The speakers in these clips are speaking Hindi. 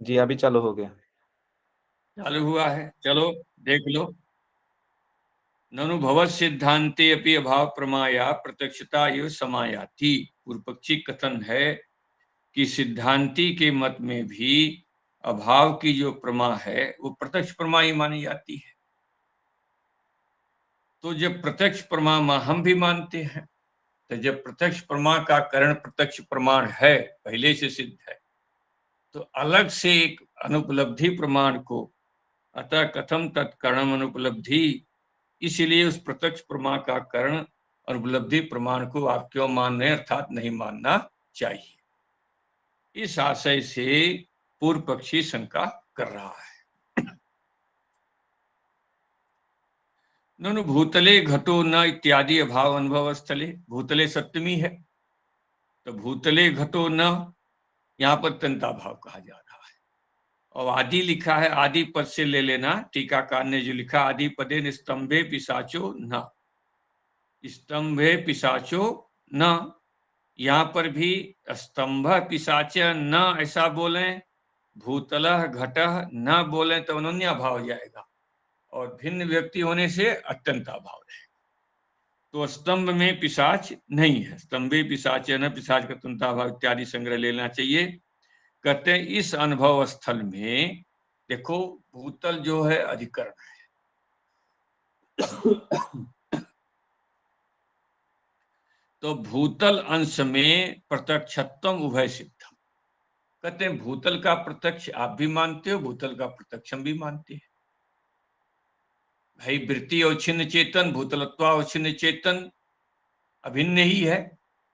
जी अभी चालू हो गया। चालू हुआ है, चलो देख लो। ननु भवत् सिद्धांते अपि अभाव प्रमाया प्रत्यक्षता एव समायाति। पूर्व पक्षी कथन है कि सिद्धांति के मत में भी अभाव की जो प्रमा है वो प्रत्यक्ष प्रमा ही मानी जाती है। तो जब प्रत्यक्ष प्रमा हम भी मानते हैं, तो जब प्रत्यक्ष प्रमा का कारण प्रत्यक्ष प्रमाण है, पहले से सिद्ध है, तो अलग से एक अनुपलब्धि प्रमाण को अतः कथम तत्कर्णम अनुपलब्धि, इसलिए उस प्रत्यक्ष प्रमा का कारण अनुपलब्धि प्रमाण को आप क्यों मान रहे हैं, अर्थात नहीं मानना चाहिए। इस आशय से पूर्व पक्षी शंका कर रहा है। ननु भूतले घटो न इत्यादि अभाव अनुभव स्थले, भूतले सप्तमी है, तो भूतले घटो न, यहाँ पर तंता भाव कहा जा रहा है। और आदि लिखा है, आदि पद से ले लेना, टीकाकार ने जो लिखा, आदि पदे स्तंभे पिशाचो न, स्तंभे पिशाचो न, यहाँ पर भी स्तंभ पिशाच न ऐसा बोले, भूतल घट न बोले तो अनन्या भाव जाएगा, और भिन्न व्यक्ति होने से अत्यंता भाव रहेगा। तो स्तंभ में पिशाच नहीं है, स्तंभे पिशाच न, पिशाच का तंता भाव इत्यादि संग्रह लेना चाहिए। कहते हैं इस अनुभव स्थल में देखो, भूतल जो है अधिकरण है तो भूतल अंश में प्रत्यक्षत्वम उभय सिद्धम। कहते हैं भूतल का प्रत्यक्ष आप भी मानते हो, भूतल का प्रत्यक्ष हम भी मानते हैं। भाई वृत्ति और छिन्न चेतन, भूतलत्वा और छिन्न चेतन अभिन्न ही है।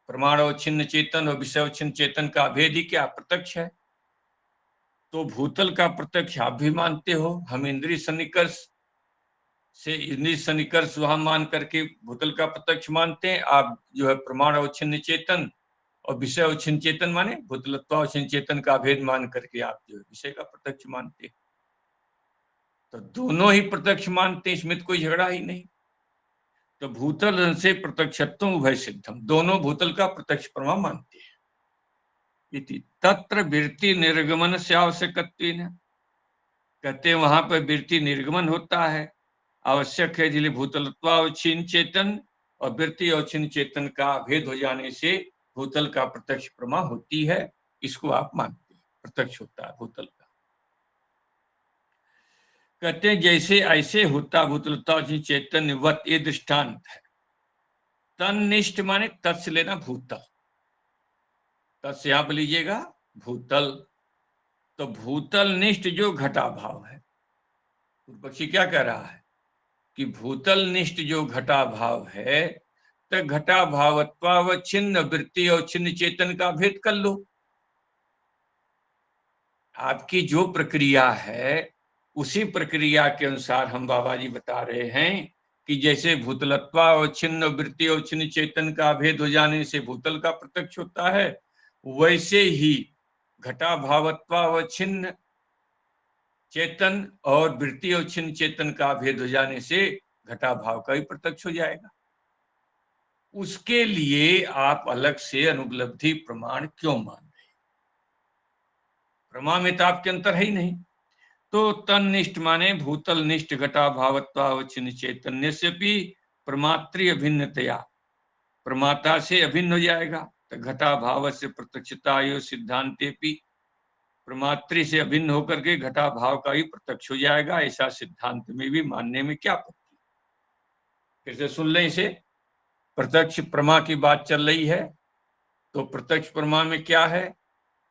प्रमाण और छिन्न चेतन और विषय और छिन्न चेतन का अभेद ही क्या प्रत्यक्ष है। तो भूतल का प्रत्यक्ष आप भी मानते हो, हम इंद्रिय सन्निकर्ष से इंद्रिय सन्निकर्ष वहां मान करके भूतल का प्रत्यक्ष मानते हैं। आप जो है प्रमाण और छिन्न चेतन और विषय और छिन्न चेतन माने भूतलत्व और छिन्न चेतन का भेद मान करके आप जो है विषय का प्रत्यक्ष मानते हैं। तो दोनों ही प्रत्यक्ष मानते हैं, इसमें तो कोई झगड़ा ही नहीं। तो भूतल से प्रत्यक्षत्व उभय सिद्धम, दोनों भूतल का प्रत्यक्ष प्रमा मानते हैं। इति तत्र वृत्ति निर्गमन से आवश्यकत्वेन, कहते हैं वहां पर वृत्ति निर्गमन होता है, आवश्यक है, इसलिए भूतलत्वावच्छिन्न चेतन और वृत्ति अवच्छिन्न चेतन का भेद हो जाने से भूतल का प्रत्यक्ष प्रमा होती है। इसको आप मानते हैं, प्रत्यक्ष होता है भूतल का। कहते हैं जैसे ऐसे होता भूतलत्वावच्छिन्न चैतन्यवत, ये दृष्टांत है। तन्निष्ठ माने तत्स लेना भूतल, तत्स यहां पर लीजिएगा भूतल। तो भूतल निष्ठ जो घटा भाव है, पक्षी क्या कह रहा है कि भूतल निष्ठ जो घटा भाव है, तो घटा भावत्वावच्छिन्न वृत्ति और छिन्न चेतन का भेद कर लो। आपकी जो प्रक्रिया है उसी प्रक्रिया के अनुसार हम बाबा जी बता रहे हैं कि जैसे भूतलत्वा और छिन्न वृत्ति और छिन्न चेतन का भेद हो जाने से भूतल का प्रत्यक्ष होता है, वैसे ही घटा भावत्वा व छिन्न चेतन और वृत्ति और छिन्न चेतन का भेद हो जाने से घटा भाव का भी प्रत्यक्ष हो जाएगा। उसके लिए आप अलग से अनुपलब्धि प्रमाण क्यों मान रहे? प्रमा में तो आपके अंतर है ही नहीं। तो तन्निष्ठ माने भूतल निष्ठ घटा भावत्वावच्छिन्न चैतन्य से भी प्रमात्री अभिन्नतया, प्रमाता से अभिन्न हो जाएगा। तो घटा भाव से प्रत्यक्षता सिद्धांते भी प्रमात्री से अभिन्न होकर के घटा भाव का ही प्रत्यक्ष हो जाएगा, ऐसा सिद्धांत में भी मानने में क्या आपत्ति? फिर से सुन लें इसे। प्रत्यक्ष प्रमा की बात चल रही है, तो प्रत्यक्ष प्रमा में क्या है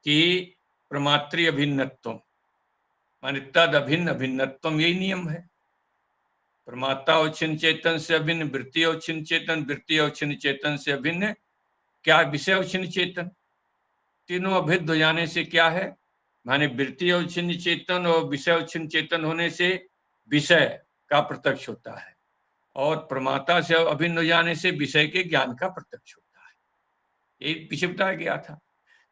कि प्रमात्री अभिन्नत्व माने तद अभिन्न अभिन्नत्व, यही नियम है। प्रमाता और छिन्न चेतन से अभिन्न वृत्ति और छिन्न चेतन, वृत्ति और छिन्न चेतन से अभिन्न क्या विषय और छिन्न चेतन। तीनों अभिन्न हो जाने से क्या है, माने वृत्ति और छिन्न चेतन और विषय और छिन्न चेतन होने से विषय का प्रत्यक्ष होता है, और प्रमाता से अभिन्न हो जाने से विषय के ज्ञान का प्रत्यक्ष होता है। यही पीछे बताया गया था।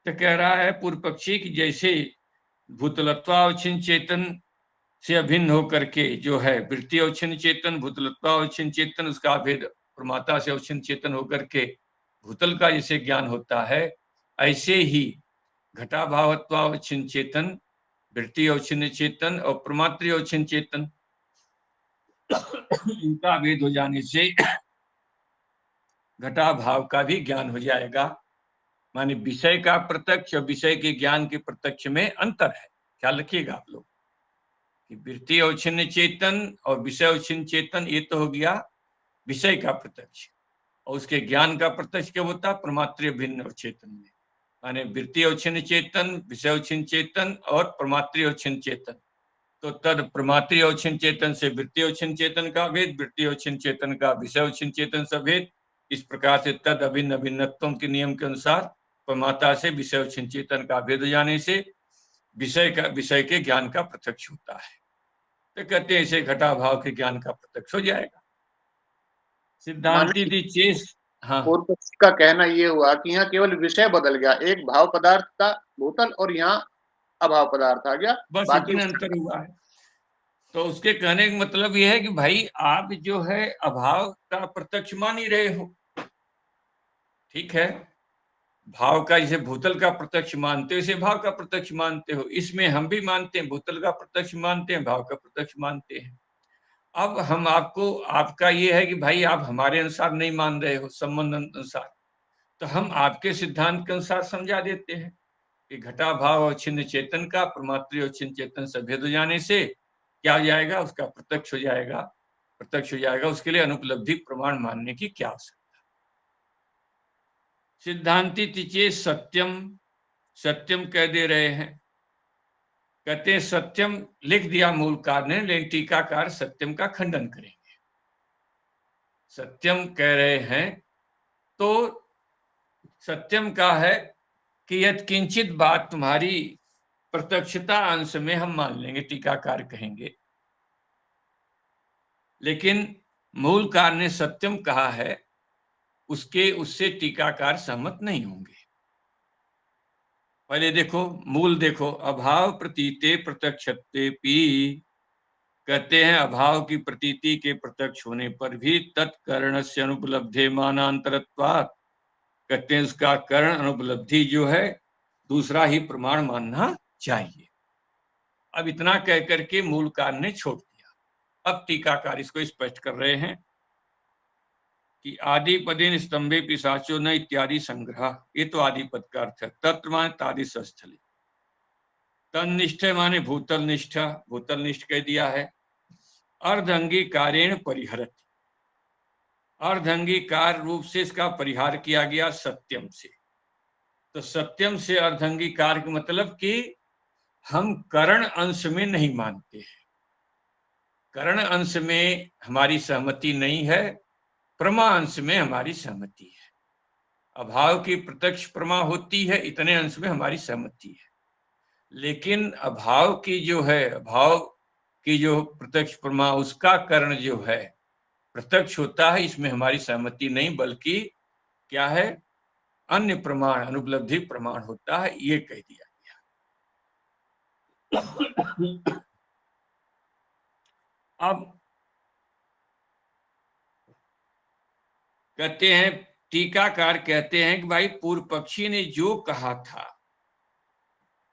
तो कह रहा है पूर्व पक्षी कि जैसे भूतलत्वावच्छिन्न चेतन से अभिन्न होकर के जो है वृत्ति अवच्छिन्न चेतन, भूतलत्वावच्छिन्न चेतन, उसका भेद प्रमाता से अवच्छिन्न चेतन होकर के भूतल का जैसे ज्ञान होता है, ऐसे ही घटाभावत्वावच्छिन्न चेतन वृत्ति अवच्छिन्न चेतन और प्रमात्री अवच्छिन्न चेतन, इनका भेद हो जाने से घटाभाव का भी ज्ञान हो जाएगा। माने विषय का प्रत्यक्ष और विषय के ज्ञान के प्रत्यक्ष में अंतर है, ख्याल रखिएगा आप लोग कि वृत्ति अवच्छिन्न चेतन और विषय अवच्छिन्न चेतन, ये तो हो गया विषय का प्रत्यक्ष, और उसके ज्ञान का प्रत्यक्ष क्या होता है? प्रमात्रीय भिन्न चेतन में। माने वृत्ति अवच्छिन्न चेतन, विषय अवच्छिन्न चेतन और प्रमात्रीय अवच्छिन्न चेतन। तो तद प्रमात्रीय अवच्छिन्न चेतन से वृत्ति अवच्छिन्न चेतन का भेद, वृत्ति अवच्छिन्न चेतन का विषय अवच्छिन्न चेतन से भेद। इस प्रकार से तद अभिन्न अभिन्नत्वों के नियम के अनुसार प्रमाता से विषय अवच्छिन्न चेतन का भेद हो जाने से विषय के ज्ञान का प्रत्यक्ष होता है। तो कहते हैं इसे घटाभाव के ज्ञान का प्रत्यक्ष हो जाएगा। सिद्धांति चेस, हाँ, पूर्व पक्षी का कहना ये हुआ कि यहाँ केवल विषय बदल गया, एक भाव पदार्थ था भूतल और यहाँ अभाव पदार्थ आ गया, बस बाकी इतना अंतर हुआ है। तो उसके कहने का मतलब यह है कि भाई आप जो है अभाव का प्रत्यक्ष मान ही रहे हो, ठीक है, भाव का जैसे भूतल का प्रत्यक्ष मानते हो इसे भाव का प्रत्यक्ष मानते हो, इसमें हम भी मानते हैं, भूतल का प्रत्यक्ष मानते हैं, भाव का प्रत्यक्ष मानते हैं। अब हम आपको, आपका ये है कि भाई आप हमारे अनुसार नहीं मान रहे हो, संबंध अनुसार, तो हम आपके सिद्धांत के अनुसार समझा देते हैं कि घटा भाव और छिन्न चेतन का प्रमात्री और छिन्न चेतन से भेद हो जाने से क्या हो जाएगा? उसका प्रत्यक्ष हो जाएगा, प्रत्यक्ष हो जाएगा। उसके लिए अनुपलब्धि प्रमाण मानने की क्या आवश्यकता? सिद्धांति तिचे सत्यम, सत्यम कह दे रहे हैं, कहते हैं सत्यम लिख दिया मूलकार ने, लेकिन टीकाकार सत्यम का खंडन करेंगे। सत्यम कह रहे हैं तो सत्यम का है कि यद किंचित बात तुम्हारी प्रत्यक्षता अंश में हम मान लेंगे, टीकाकार कहेंगे, लेकिन मूलकार ने सत्यम कहा है, उससे टीकाकार सहमत नहीं होंगे। पहले देखो मूल देखो, अभाव प्रतीते प्रत्यक्षते पी, कहते हैं अभाव की प्रतीति के प्रत्यक्ष होने पर भी तत्कर्ण से अनुपलब्धे मानांतरत्वात्, कहते हैं उसका कर्ण अनुपलब्धि जो है दूसरा ही प्रमाण मानना चाहिए। अब इतना कह करके मूलकार ने छोड़ दिया। अब टीकाकार इसको स्पष्ट कर रहे हैं कि आदिपदेन स्तंभे पिशाचो न इत्यादि संग्रह, ये तो आदिपद का अर्थ है। तत्र माने तादिश स्थले, तन्निष्ठ माने भूतल निष्ठा, भूतल निष्ठ कह दिया है। अर्धअंगीकारेण परिहरति, अर्धअंगीकार रूप से इसका परिहार किया गया सत्यम से। तो सत्यम से अर्धअंगीकार का मतलब कि हम करण अंश में नहीं मानते हैं, करण अंश में हमारी सहमति नहीं है, प्रमा अंश में हमारी सहमति है। अभाव की प्रत्यक्ष प्रमा होती है, इतने अंश में हमारी सहमति है, लेकिन अभाव की जो है, अभाव की जो प्रत्यक्ष प्रमा, उसका कर्ण जो है प्रत्यक्ष होता है, इसमें हमारी सहमति नहीं, बल्कि क्या है? अन्य प्रमाण, अनुपलब्धि प्रमाण होता है, ये कह दिया गया। अब कहते हैं, टीकाकार कहते हैं कि भाई पूर्व पक्षी ने जो कहा था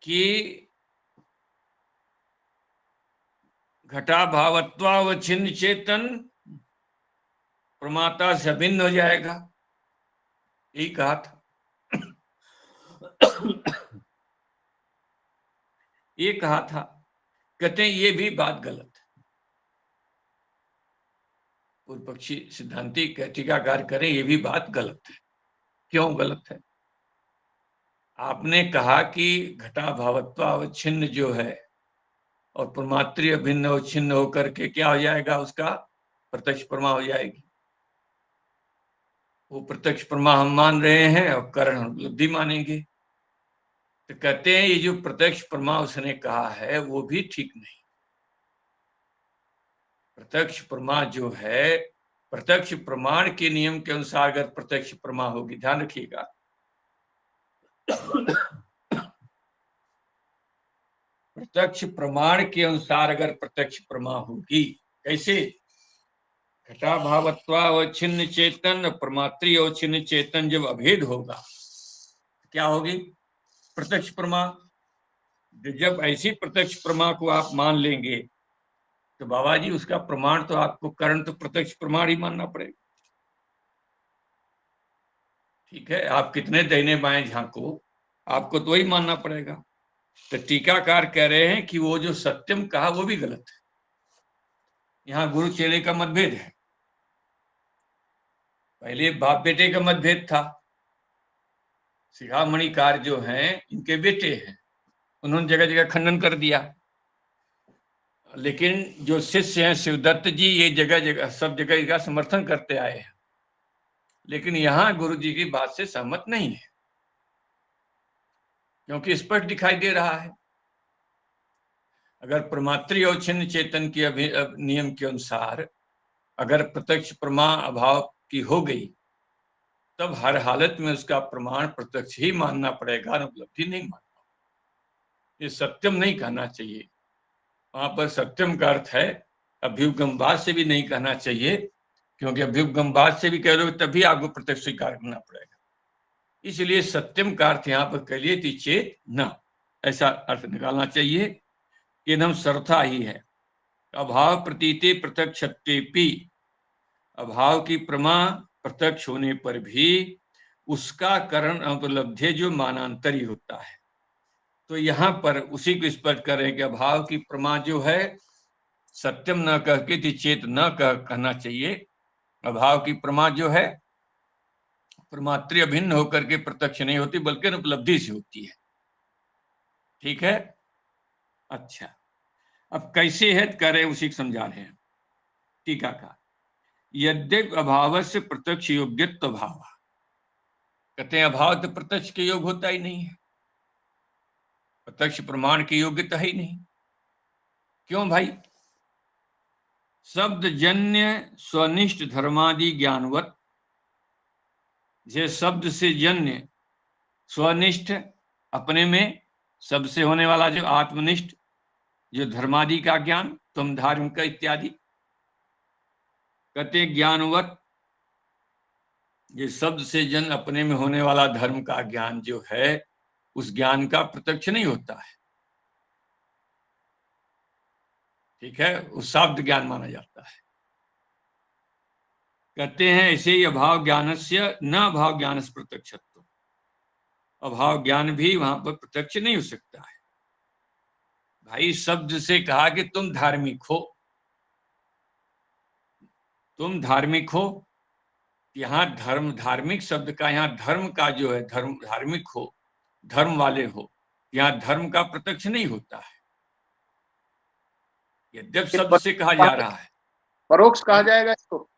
कि घटा भावत्वावच्छिन्न चेतन प्रमाता से अभिन्न हो जाएगा, यही कहा था। ये कहा था, कहते हैं ये भी बात गलत है। पूर्व पक्षी सिद्धांति टीकाकार करें ये भी बात गलत है। क्यों गलत है? आपने कहा कि घटा भावत्वावच्छिन्न जो है और प्रमात्री अभिन्न अवच्छिन्न होकर के क्या हो जाएगा? उसका प्रत्यक्ष प्रमा हो जाएगी। वो प्रत्यक्ष प्रमा हम मान रहे हैं और करण उपलब्धि मानेंगे। तो कहते हैं ये जो प्रत्यक्ष प्रमा उसने कहा है वो भी ठीक नहीं। प्रत्यक्ष प्रमा जो है, प्रत्यक्ष प्रमाण के नियम के अनुसार अगर प्रत्यक्ष प्रमा होगी, ध्यान रखिएगा, प्रत्यक्ष प्रमाण के अनुसार अगर प्रत्यक्ष प्रमा होगी, कैसे? घटा भावत्वावच्छिन्न चेतन प्रमात्री अवच्छिन्न चेतन जब अभेद होगा क्या होगी? प्रत्यक्ष प्रमा। जब ऐसी प्रत्यक्ष प्रमा को आप मान लेंगे तो बाबा जी उसका प्रमाण तो आपको करण तो प्रत्यक्ष प्रमाण ही मानना पड़ेगा। ठीक है, आप कितने दाहिने बाएं झांको, आपको तो वही मानना पड़ेगा। तो टीकाकार कह रहे हैं कि वो जो सत्यम कहा वो भी गलत है। यहाँ गुरु चेले का मतभेद है। पहले बाप बेटे का मतभेद था। शिखामणिकार जो हैं इनके बेटे हैं, उन्होंने जगह जगह खंडन कर दिया। लेकिन जो शिष्य हैं शिवदत्त जी, ये जगह जगह सब जगह इसका समर्थन करते आए हैं। लेकिन यहाँ गुरु जी की बात से सहमत नहीं है, क्योंकि स्पष्ट दिखाई दे रहा है अगर प्रमात्री और छिन्न चेतन के नियम के अनुसार अगर प्रत्यक्ष प्रमा अभाव की हो गई, तब हर हालत में उसका प्रमाण प्रत्यक्ष ही मानना पड़ेगा, उपलब्धि नहीं मानना। ये सत्यम नहीं कहना चाहिए। वहां पर सत्यम का अर्थ है अभ्युपगमवाद से भी नहीं कहना चाहिए, क्योंकि अभ्युपगमवाद से भी कह रहे हो तभी आपको प्रत्यक्ष स्वीकार करना पड़ेगा। इसलिए सत्यम का अर्थ यहाँ पर कह लिए चेत न, ऐसा अर्थ निकालना चाहिए। ये नाम सर्वथा ही है। अभाव प्रतीते प्रत्यक्षत्वेपि, अभाव की प्रमा प्रत्यक्ष होने पर भी उसका करण उपलब्धि जो मानांतरी होता है। तो यहाँ पर उसी को स्पष्ट करें कि अभाव की प्रमा जो है सत्यम न कह के चेत न कहना चाहिए। अभाव की प्रमा जो है प्रमात्र अभिन्न होकर के प्रत्यक्ष नहीं होती, बल्कि उपलब्धि से होती है। ठीक है, अच्छा, अब कैसे है कह रहे उसी को समझा रहे हैं टीका का। यद्यप अभाव से प्रत्यक्ष योग्यत्व भाव, कहते हैं अभाव तो प्रत्यक्ष के योग होता ही नहीं है, प्रत्यक्ष प्रमाण की योग्यता ही नहीं। क्यों भाई? शब्द जन्य स्वनिष्ठ धर्मादि ज्ञानवत, जे शब्द से जन्य स्वनिष्ठ अपने में शब्द से होने वाला जो आत्मनिष्ठ जो धर्मादि का ज्ञान, तुम धार्मिक इत्यादि, कहते ज्ञानवत, ये शब्द से जन्य अपने में होने वाला धर्म का ज्ञान जो है उस ज्ञान का प्रत्यक्ष नहीं होता है। ठीक है, उस शब्द ज्ञान माना जाता है। कहते हैं ऐसे ही अभाव ज्ञान से न अभाव ज्ञान से प्रत्यक्षत्व, अभाव ज्ञान भी वहां पर प्रत्यक्ष नहीं हो सकता है। भाई शब्द से कहा कि तुम धार्मिक हो, तुम धार्मिक हो, यहाँ धर्म धार्मिक शब्द का यहाँ धर्म का जो है धर्म धार्मिक हो, धर्म वाले हो, यहाँ धर्म का प्रत्यक्ष नहीं होता है। यद्यप शब्द से कहा जा रहा है, परोक्ष कहा जाएगा इसको,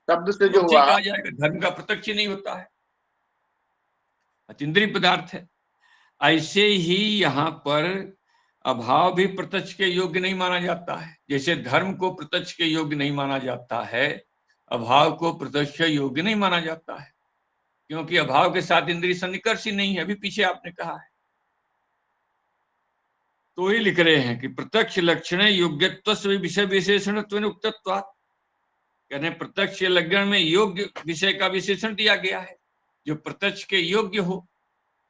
शब्द से जो हुआ कहा जाएगा, धर्म का प्रत्यक्ष नहीं होता है, अतीन्द्रिय पदार्थ है। ऐसे ही यहाँ पर अभाव भी प्रत्यक्ष के योग्य नहीं माना जाता है। जैसे धर्म को प्रत्यक्ष के योग्य नहीं माना जाता है, अभाव को प्रत्यक्ष के योग्य नहीं माना जाता है, क्योंकि अभाव के साथ इंद्रिय सन्निकर्ष ही नहीं है। अभी पीछे आपने कहा है, तो ही लिख रहे हैं कि प्रत्यक्ष लक्षण योग्यत्व विषय विशेषण उक्तत्वात्, कहने प्रत्यक्ष लक्षण में योग्य विषय का विशेषण दिया गया है, जो प्रत्यक्ष के योग्य हो।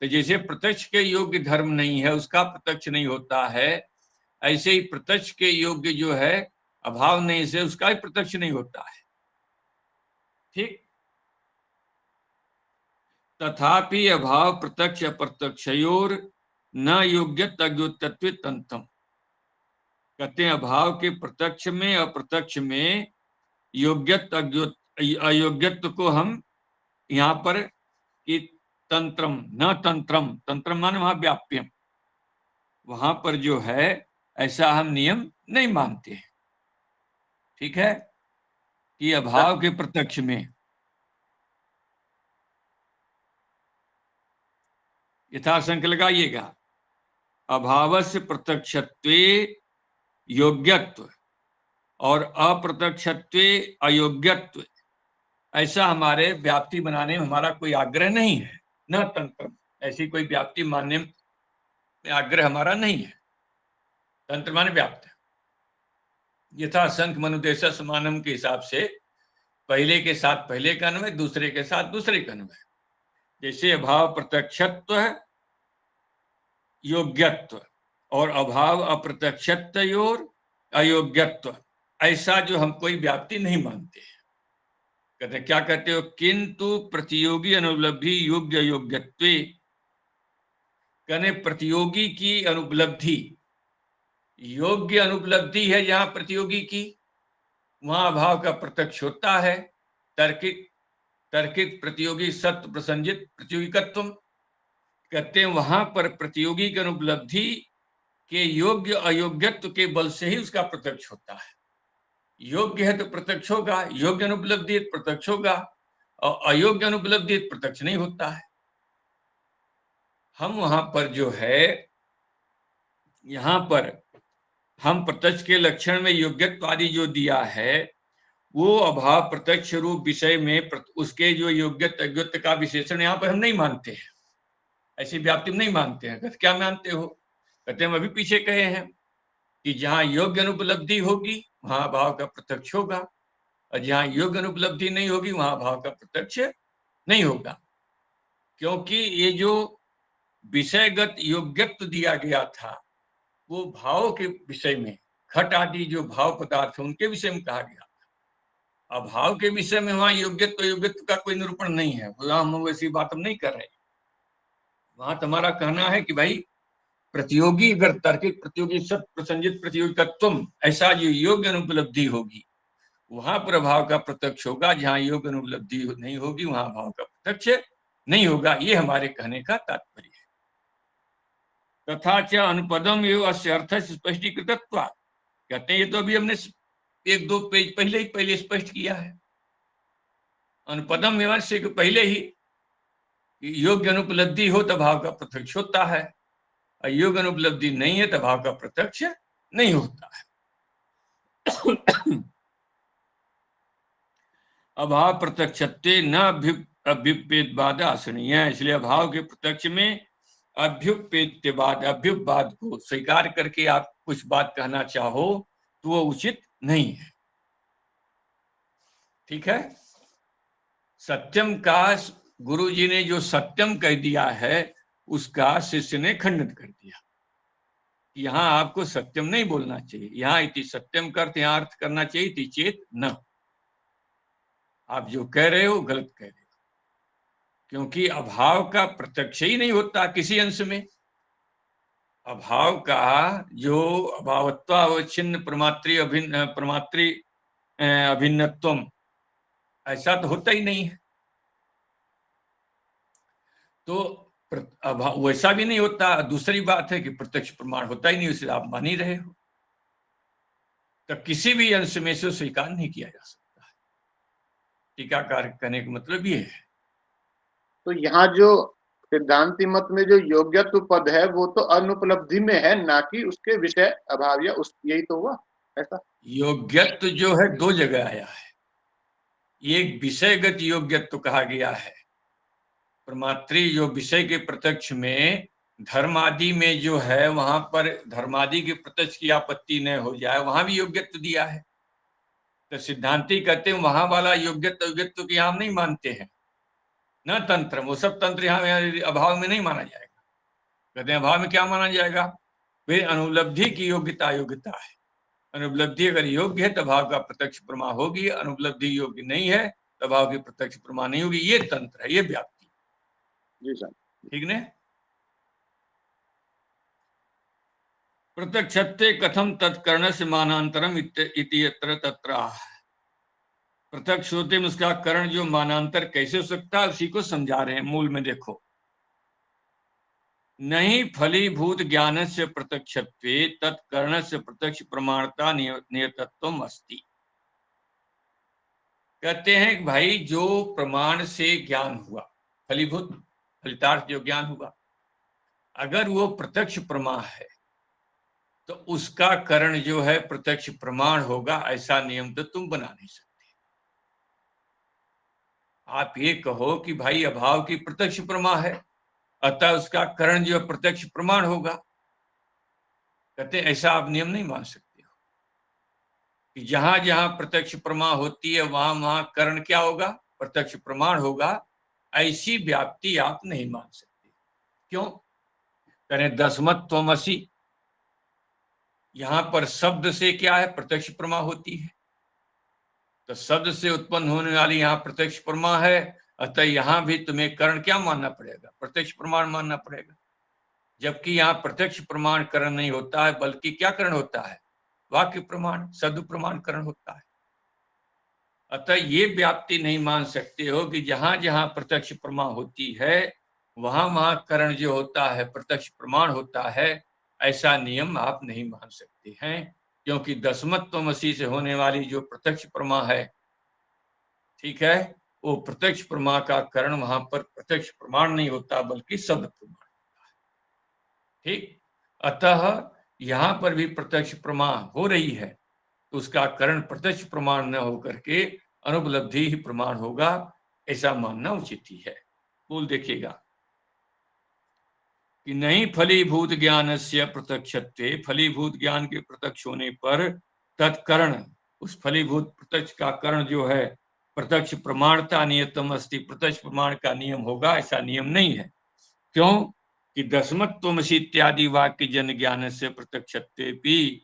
तो जैसे प्रत्यक्ष के योग्य धर्म नहीं है, उसका प्रत्यक्ष नहीं होता है, ऐसे ही प्रत्यक्ष के योग्य जो है अभाव नहीं से उसका भी प्रत्यक्ष नहीं होता है। ठीक, तथापि अभाव प्रत्यक्ष अप्रत्यक्षयोर न योग्य तत्व तंत्रम, कहते हैं अभाव के प्रत्यक्ष में अप्रत्यक्ष में योग्यत अयोग्यत्व को हम यहाँ पर कि तंत्रम न तंत्रम, तंत्रम माने वहां व्याप्यम, वहां पर जो है ऐसा हम नियम नहीं मानते हैं। ठीक है, कि अभाव के प्रत्यक्ष में यथाशंक लगाइएगा, अभाव से प्रत्यक्षत्वे योग्यत्व और अप्रत्यक्षत्वे अयोग्यत्व, ऐसा हमारे व्याप्ति बनाने में हमारा कोई आग्रह नहीं है। न तंत्र, ऐसी कोई व्याप्ति मानने में आग्रह हमारा नहीं है। तंत्र माने व्याप्त, यथा संख मनुदेश समानम के हिसाब से पहले के साथ पहले का अन्वय, दूसरे के साथ दूसरे का अन्वय। जैसे अभाव प्रत्यक्षत्व योग्यत्व, और अभाव अप्रत्यक्षत्वयोर अयोग्यत्व, ऐसा जो हम कोई व्याप्ति नहीं मानते हैं। कहते क्या कहते हो? किंतु प्रतियोगी अनुपलब्धि योग्य अयोग्यत्व, कहने प्रतियोगी की अनुपलब्धि योग्य अनुपलब्धि है, जहां प्रतियोगी की वहां अभाव का प्रत्यक्ष होता है। तार्किक तार्किक प्रतियोगी सत्य प्रसंजित प्रतियोगिकत्व, कहते हैं वहां पर प्रतियोगी की अनुपलब्धि के योग्य अयोग्यत्व के बल से ही उसका प्रत्यक्ष होता है। योग्य है तो प्रत्यक्ष होगा, योग्य अनुपलब्धि प्रत्यक्ष होगा, और अयोग्य अनुपलब्धि प्रत्यक्ष नहीं होता है। हम वहां पर जो है, यहां पर हम प्रत्यक्ष के लक्षण में योग्यत्व आदि जो दिया है, वो अभाव प्रत्यक्ष रूप विषय में उसके जो योग्यत्व अयोग्यत्व का विशेषण यहाँ पर हम नहीं मानते हैं, ऐसी व्याप्ति में नहीं मानते हैं। कहते क्या मानते हो? कहते हम अभी पीछे कहे हैं कि जहां योग्य अनुपलब्धि होगी वहां अभाव का प्रत्यक्ष होगा, और जहां योग्य अनुपलब्धि नहीं होगी वहां अभाव का प्रत्यक्ष नहीं होगा। क्योंकि ये जो विषयगत योग्यत्व दिया गया था वो भाव के विषय में, घट आदि जो भाव पदार्थ है उनके विषय में कहा गया। अभाव के विषय में वहां योग्यत्व अयोग्यत्व का कोई निरूपण नहीं है, हम वैसी बात हम नहीं कर रहे। वहां तुम्हारा कहना है कि भाई प्रतियोगी अगर तार्किक प्रतियोगी सत्य प्रसंजित प्रतियोगिकत्व, ऐसा जो योग्य अनुपलब्धि होगी वहां पर अभाव का प्रत्यक्ष होगा, जहां योग्य अनुपलब्धि नहीं होगी वहां अभाव का प्रत्यक्ष नहीं होगा। ये हमारे कहने का तात्पर्य है। तथा च अनुपदम एवं अस्य अर्थ स्पष्टीकृतत्व, कहते हैं ये तो अभी हमने 1-2 पेज पहले स्पष्ट किया है। अनुपदम एवं से पहले ही योग्य अनुपलब्धि हो तो भाव का प्रत्यक्ष होता है, अयोग्य अनुपलब्धि नहीं है तो भाव का प्रत्यक्ष नहीं होता है। अभाव प्रत्यक्षत्वे न अभ्युपेदवाद आसनीय, इसलिए अभाव के प्रत्यक्ष में अभ्युपेत्यवाद अभ्युपवाद को स्वीकार करके आप कुछ बात कहना चाहो तो वो उचित नहीं है। ठीक है, सत्यम का गुरु जी ने जो सत्यम कह दिया है उसका शिष्य ने खंडन कर दिया। यहाँ आपको सत्यम नहीं बोलना चाहिए, यहाँ इति सत्यम करते यहाँ अर्थ करना चाहिए इति चेत न। आप जो कह रहे हो गलत कह रहे हो, क्योंकि अभाव का प्रत्यक्ष ही नहीं होता किसी अंश में। अभाव का जो अभावत्वावच्छिन्न प्रमात्री अभिन्नत्वम, ऐसा तो होता ही नहीं है। तो अभाव वैसा भी नहीं होता। दूसरी बात है कि प्रत्यक्ष प्रमाण होता ही नहीं, उसे आप मान ही रहे हो, तो किसी भी अंश में से स्वीकार नहीं किया जा सकता है। टीकाकार कहने का मतलब ये है। तो यहाँ जो सिद्धांति मत में जो योग्यत्व पद है वो तो अनुपलब्धि में है, ना कि उसके विषय अभाव, या उस यही तो हुआ ऐसा। योग्यत्व जो है 2 जगह आया है। एक विषयगत योग्यत्व कहा गया है, प्रमात्री जो विषय के प्रत्यक्ष में धर्म आदि में जो है वहां पर धर्मादि के प्रत्यक्ष की आपत्ति न हो जाए, वहां भी योग्यत्व दिया है। तो सिद्धांती कहते हैं वहां वाला योग्यत्व योग्यत्व की हम नहीं मानते हैं, न तंत्र, वो सब तंत्र यहाँ अभाव में नहीं माना जाएगा। कहते हैं अभाव में क्या माना जाएगा? वे अनुपलब्धि की योग्यता योग्यता है। अनुपलब्धि अगर योग्य है तो भाव का प्रत्यक्ष प्रमाण होगी, अनुपलब्धि योग्य नहीं है तो भाव की प्रत्यक्ष प्रमाण नहीं होगी। ये तंत्र है, ये व्याप्ति। जी सर, ठीक ने? प्रत्यक्षत्वे कथम तत्कर्ण से मानांतरम इति यत्र तत्र। प्रत्यक्ष होते में उसका कर्ण जो मानांतर कैसे हो सकता है उसी को समझा रहे हैं। मूल में देखो, नहीं फलीभूत ज्ञान से प्रत्यक्षत्वे तत्कर्ण से प्रत्यक्ष प्रमाणता नियतत्वम अस्ति। कहते हैं कि भाई जो प्रमाण से ज्ञान हुआ, फलीभूत फलितार्थ जो ज्ञान हुआ, अगर वो प्रत्यक्ष प्रमाण है तो उसका करण जो है प्रत्यक्ष प्रमाण होगा, ऐसा नियम तो तुम बना नहीं सकते। आप ये कहो कि भाई अभाव की प्रत्यक्ष प्रमाण है अतः उसका करण जो प्रत्यक्ष प्रमाण होगा, कहते ऐसा आप नियम नहीं मान सकते हो कि जहां जहां प्रत्यक्ष प्रमाण होती है वहां वहां करण क्या होगा? प्रत्यक्ष प्रमाण होगा। ऐसी व्याप्ति आप नहीं मान सकते। क्यों? करें दसमत त्वमसि, यहाँ पर शब्द से क्या है, प्रत्यक्ष प्रमा होती है, तो शब्द से उत्पन्न होने वाली यहाँ प्रत्यक्ष प्रमा है, अतः यहाँ भी तुम्हें करण क्या मानना पड़ेगा, प्रत्यक्ष प्रमाण मानना पड़ेगा। जबकि यहाँ प्रत्यक्ष प्रमाण करण नहीं होता है, बल्कि क्या करण होता है, वाक्य प्रमाण, शब्द प्रमाण करण होता है। अतः ये व्याप्ति नहीं मान सकते हो कि जहां जहां प्रत्यक्ष प्रमा होती है वहां वहां करण जो होता है प्रत्यक्ष प्रमाण होता है, ऐसा नियम आप नहीं मान सकते हैं, क्योंकि दसमत्वमसी से होने वाली जो प्रत्यक्ष प्रमा है, ठीक है, वो प्रत्यक्ष प्रमा का करण वहां पर प्रत्यक्ष प्रमाण नहीं होता बल्कि शब्द प्रमाण होता है। ठीक, अतः यहाँ पर भी प्रत्यक्ष प्रमा हो रही है तो उसका करण प्रत्यक्ष प्रमाण न होकर के अनुपलब्धि ही प्रमाण होगा, ऐसा मानना उचित ही है। बोल देखिएगा कि नहीं फलीभूत ज्ञान से प्रत्यक्षत्वे, फलीभूत ज्ञान के प्रत्यक्ष होने पर तत्करण, उस फलीभूत प्रत्यक्ष का करण जो है प्रत्यक्ष प्रमाणता नियतम अस्ति, प्रत्यक्ष प्रमाण का नियम होगा, ऐसा नियम नहीं है। क्यों कि दसमत्वमसि इत्यादि वाक्य जन ज्ञान से प्रत्यक्षत्वे भी,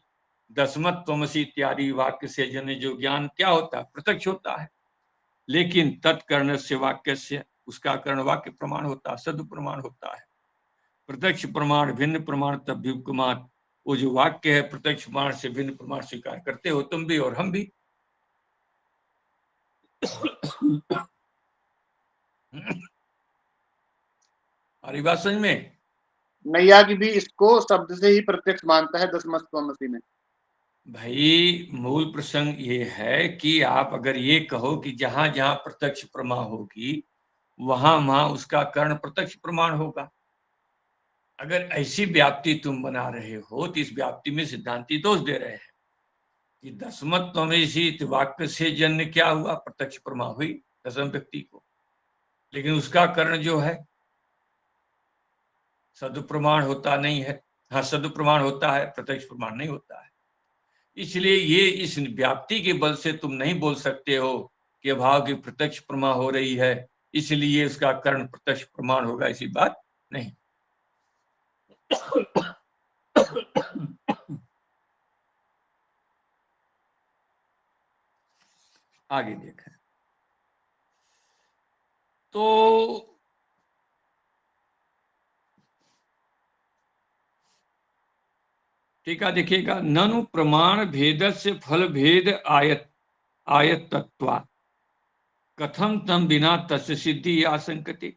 दसमत्वमसि इत्यादि वाक्य से जन जो ज्ञान क्या होता है, प्रत्यक्ष होता है, लेकिन तत्कर्ण से वाक्य से, उसका कर्ण वाक्य प्रमाण होता है, सद प्रमाण होता है। प्रत्यक्ष प्रमाण भिन्न प्रमाण तब भी कुमार, वो जो वाक्य है प्रत्यक्ष प्रमाण से भिन्न प्रमाण स्वीकार करते हो तुम भी और हम भी। हमारी बात समझ में? नैयायिक भी इसको शब्द से ही प्रत्यक्ष मानता है दसमत्वमसि में। भाई मूल प्रसंग ये है कि आप अगर ये कहो कि जहां जहां प्रत्यक्ष प्रमा होगी वहां वहां उसका कर्ण प्रत्यक्ष प्रमाण होगा, अगर ऐसी व्याप्ति तुम बना रहे हो तो इस व्याप्ति में सिद्धांती दोष दे रहे हैं कि दसमत्वमेसी वाक्य से जन्य क्या हुआ, प्रत्यक्ष प्रमा हुई दसम व्यक्ति को, लेकिन उसका कर्ण जो है सदुप्रमाण होता नहीं है। हाँ सदुप्रमाण होता है, प्रत्यक्ष प्रमाण नहीं होता है। इसलिए ये इस व्याप्ति के बल से तुम नहीं बोल सकते हो कि अभाव की प्रत्यक्ष प्रमा हो रही है इसलिए उसका कर्ण प्रत्यक्ष प्रमाण होगा, ऐसी बात नहीं। आगे देखें तो ठीक है, देखिएगा ननु प्रमाण भेद से फल भेद आयतत्वा कथम तम बिना तस्य सिद्धि आशंकते।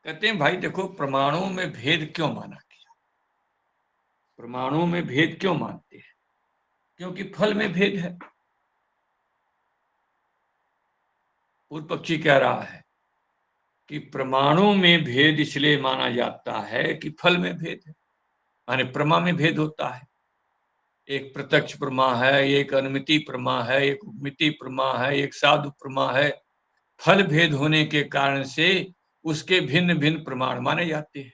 कहते हैं भाई देखो प्रमाणों में भेद क्यों माना गया, प्रमाणों में भेद क्यों मानते हैं, क्योंकि फल में भेद है। पूर्व पक्षी कह रहा है कि प्रमाणों में भेद इसलिए माना जाता है कि फल में भेद है, माने प्रमा में भेद होता है। एक प्रत्यक्ष प्रमा है, एक अनुमिति प्रमा है, एक उपमिति प्रमा है, एक साधु प्रमा है। फल भेद होने के कारण से उसके भिन्न भिन्न प्रमाण माने जाते हैं।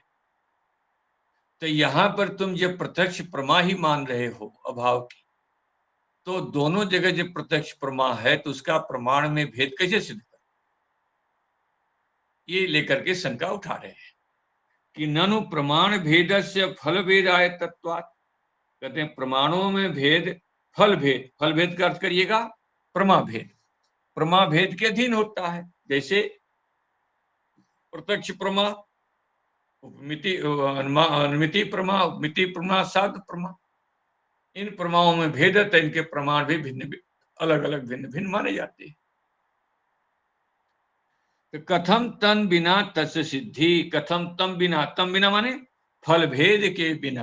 तो यहां पर तुम जब प्रत्यक्ष प्रमा ही मान रहे हो अभाव की, तो दोनों जगह जब प्रत्यक्ष प्रमा है तो उसका प्रमाण में भेद कैसे सिद्ध कर, ये लेकर के शंका उठा रहे हैं कि ननु प्रमाण भेद से फल भेद आय तत्वात्। कहते हैं प्रमाणों में भेद, फल भेद, फल भेद का अर्थ करिएगा प्रमा भेद, प्रमा भेद के अधीन होता है। जैसे प्रत्यक्ष प्रमा, उपमिति अनुमिति प्रमा, उपमिति प्रमा, साध प्रमा, इन प्रमाओं में भेद है तो इनके प्रमाण भी भिन्न अलग अलग भिन्न भिन्न माने जाते हैं। तो कथम तन बिना तस्य सिद्धि, कथम तम बिना, तम बिना माने फल भेद के बिना,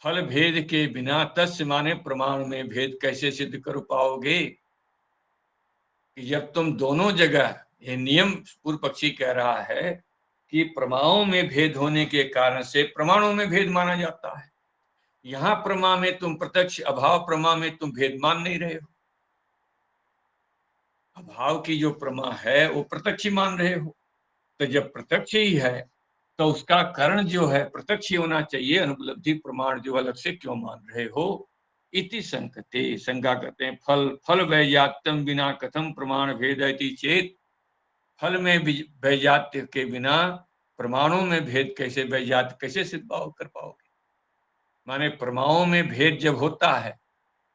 फल भेद के बिना तस्य माने प्रमाण में भेद कैसे सिद्ध कर पाओगे कि जब तुम दोनों जगह, ये नियम पूर्व पक्षी कह रहा है कि प्रमाओं में भेद होने के कारण से प्रमाणों में भेद माना जाता है। यहां प्रमा में तुम प्रत्यक्ष, अभाव प्रमा में तुम भेद मान नहीं रहे हो, अभाव की जो प्रमा है वो प्रत्यक्ष ही मान रहे हो। तो जब प्रत्यक्ष ही है तो उसका कारण जो है प्रत्यक्ष ही होना चाहिए, अनुपलब्धि प्रमाण जो अलग से क्यों मान रहे हो। इति संकते, शंका करते हैं फल फल वैजात्यम बिना कथम प्रमाण भेद इति चेत, फल में वैजात्य के बिना प्रमाणों में भेद कैसे, वैजात्य कैसे सिद्ध कर पाओगे। माने प्रमाओं में भेद जब होता है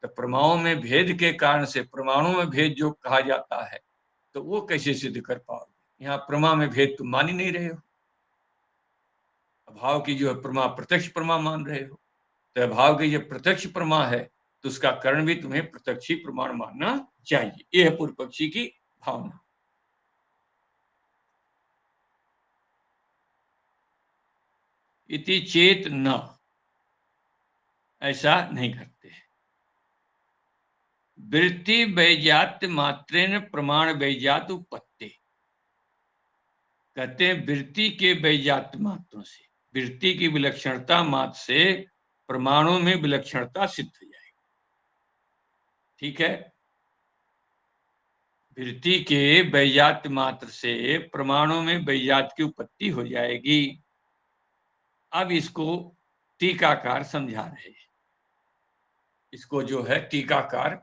तो प्रमाओं में भेद के कारण से परमाणु में भेद जो कहा जाता है तो वो कैसे सिद्ध कर पाओगे? यहाँ प्रमा में भेद तुम मान ही नहीं रहे हो, अभाव की जो है प्रमा प्रत्यक्ष प्रमा मान रहे हो। तो अभाव की जो प्रत्यक्ष प्रमा है तो उसका कारण भी तुम्हें प्रत्यक्षी प्रमाण मानना चाहिए। यह है पूर्व पक्षी की भावना। इति चेत न, ऐसा नहीं करते हैं। वृत्ति वैजात्य मात्रेन प्रमाण वैजात उपत्ति, कहते हैं वृत्ति के वैजात्य मात्रों से, वृत्ति की विलक्षणता मात्र से प्रमाणों में विलक्षणता सिद्ध हो जाएगी। ठीक है, वृत्ति के वैजात्य मात्र से प्रमाणों में वैजात की उपत्ति हो जाएगी। अब इसको टीकाकार समझा रहे हैं, इसको जो है टीकाकार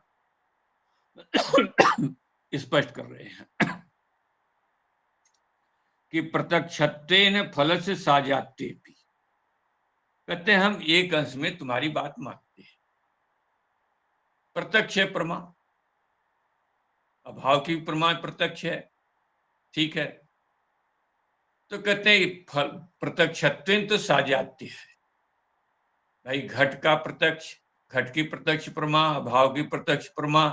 स्पष्ट कर रहे हैं कि प्रत्यक्षत्वेन फल से साजाते भी, कहते हैं हम एक अंश में तुम्हारी बात मानते हैं। प्रत्यक्ष है प्रमा, अभाव की प्रमा प्रत्यक्ष है, ठीक है। तो कहते हैं फल प्रत्यक्षत्वेन तो साजाते है, भाई घट का प्रत्यक्ष, घट की प्रत्यक्ष प्रमा, अभाव की प्रत्यक्ष प्रमा,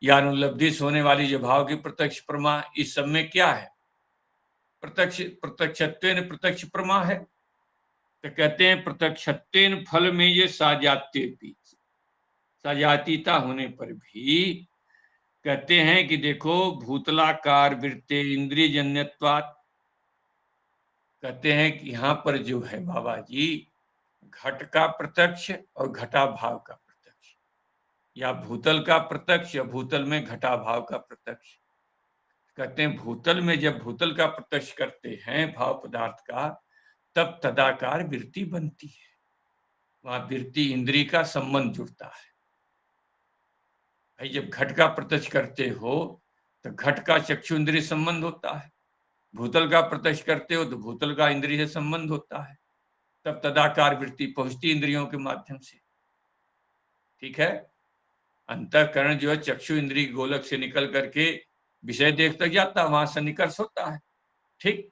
या अनुलब्धि से होने वाली जो भाव की प्रत्यक्ष प्रमा, इस सब में क्या है? प्रत्यक्षत्वेन प्रत्यक्ष प्रमा है। तो कहते हैं प्रत्यक्षत्वेन फल में ये साजात्य भी, सजातीता होने पर भी कहते हैं कि देखो भूतलाकार वृत्ते इंद्रिय जन्यत्वात्, कहते हैं कि यहां पर जो है बाबा जी घट का प्रत्यक्ष और घटा भाव का प्रत्यक्ष, या भूतल का प्रत्यक्ष या भूतल में घटा भाव का प्रत्यक्ष। कहते हैं भूतल में जब भूतल का प्रत्यक्ष करते हैं भाव पदार्थ का, तब तदाकार वृत्ति बनती है, वहां वृत्ति इंद्रिय का संबंध जुड़ता है। भाई जब घट का प्रत्यक्ष करते हो तो घट का चक्षु इंद्रिय संबंध होता है, भूतल का प्रत्यक्ष करते हो तो भूतल का इंद्रिय से संबंध होता है, तब तदाकार वृत्ति पहुंचती इंद्रियों के माध्यम से। ठीक है, अंतःकरण जो है चक्षु इंद्रिय गोलक से निकल करके विषय देखता जाता, वहां सन्निकर्ष होता है। ठीक,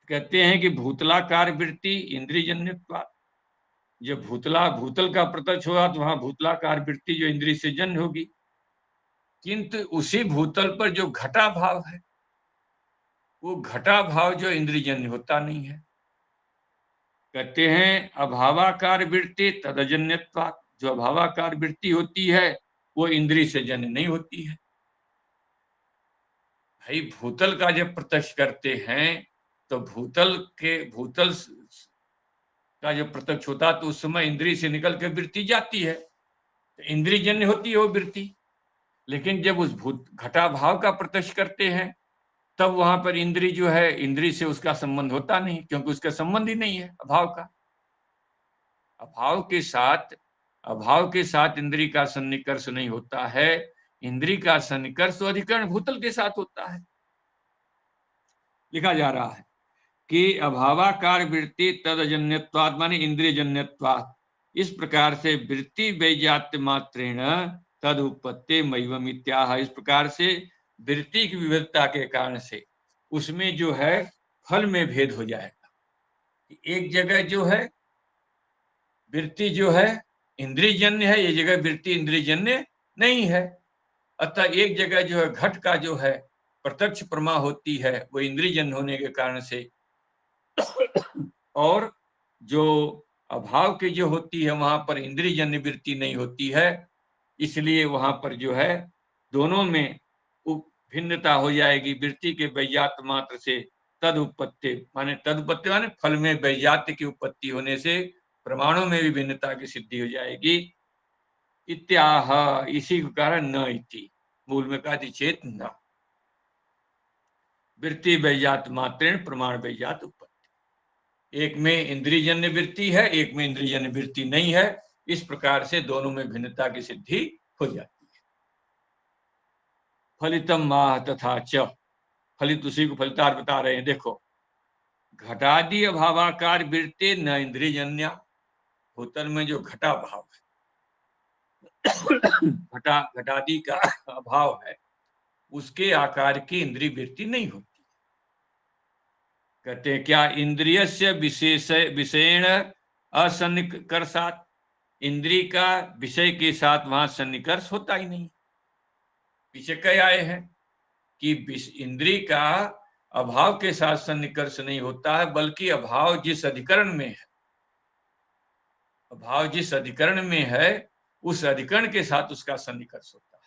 कहते हैं कि भूतलाकार वृत्ति इंद्रियजन्य, जब भूतल का प्रत्यक्ष होगा तो वहां भूतलाकार वृत्ति जो इंद्रिय से जन्य होगी, किंतु उसी भूतल पर जो घटा भाव है वो घटा भाव जो इंद्रियजन्य होता नहीं है। कहते हैं अभावाकार वृत्ति तदजन्यत्वात्, जो अभावाकार वृत्ति होती है वो इंद्रिय से जन्य नहीं होती है। भाई भूतल का जब प्रत्यक्ष करते हैं तो भूतल का जो प्रत्यक्ष होता है तो उस समय इंद्रिय से निकल के वृत्ति जाती है, तो इंद्रिय जन्य होती है वो वृत्ति। लेकिन जब उस घटा भाव का प्रत्यक्ष करते हैं तब वहां पर इंद्रिय जो है इंद्रिय से उसका संबंध होता नहीं, क्योंकि उसका संबंध ही नहीं है अभाव का। अभाव के साथ इंद्रिय का सन्निकर्ष नहीं होता है, इंद्रिय का सन्निकर्ष अधिकरण भूतल के साथ होता है। लिखा जा रहा है कि अभावाकार वृत्ति तदजन्यत्वात् माने इंद्रियजन्यत्वात्, इस प्रकार से वृत्ति वैजात्य मात्रेण तद उपत्ति मैवम इत्याह, इस प्रकार से वृत्ति की विविधता के कारण से उसमें जो है फल में भेद हो जाएगा। एक जगह जो है वृत्ति जो है इंद्रियजन्य है, ये जगह वृत्ति इंद्रियजन्य नहीं है। अतः एक जगह जो है घट का जो है प्रत्यक्ष प्रमा होती है वो इंद्रियजन्य होने के कारण से, और जो अभाव की जो होती है वहां पर इंद्रियजन्य वृत्ति नहीं होती है, इसलिए वहां पर जो है दोनों में भिन्नता हो जाएगी। वृत्ति के वैजात मात्र से तदुपत्ति माने फल में वैजात्य की उत्पत्ति होने से प्रमाणों में भी भिन्नता की सिद्धि हो जाएगी। इत्याह, इसी के कारण न इति, मूल में कहा चेत न, वृत्ति वैजात मात्रेण प्रमाण वैजात उत्पत्ति, एक में इंद्रियजन्य वृत्ति है एक में इंद्रियजन्य वृत्ति नहीं है, इस प्रकार से दोनों में भिन्नता की सिद्धि हो जाती है। फलितम माह तथा च, फलित उसी को फलितार्थ बता रहे हैं। देखो घटादि अभावाकार वृत्ति न इंद्रियजन्या, भूतल में जो घटा भाव है, घटादि का अभाव है, उसके आकार की इंद्रिय वृत्ति नहीं होती। कहते हैं क्या इंद्रिय से विषेण असन्निकर्षात्, इंद्रिय का विषय के साथ वहां सन्निकर्ष होता ही नहीं। पीछे कह आए हैं कि इंद्रिय का अभाव के साथ सन्निकर्ष नहीं होता है, बल्कि अभाव जिस अधिकरण में है, अभाव जिस अधिकरण में है उस अधिकरण के साथ उसका सन्निकर्ष होता है।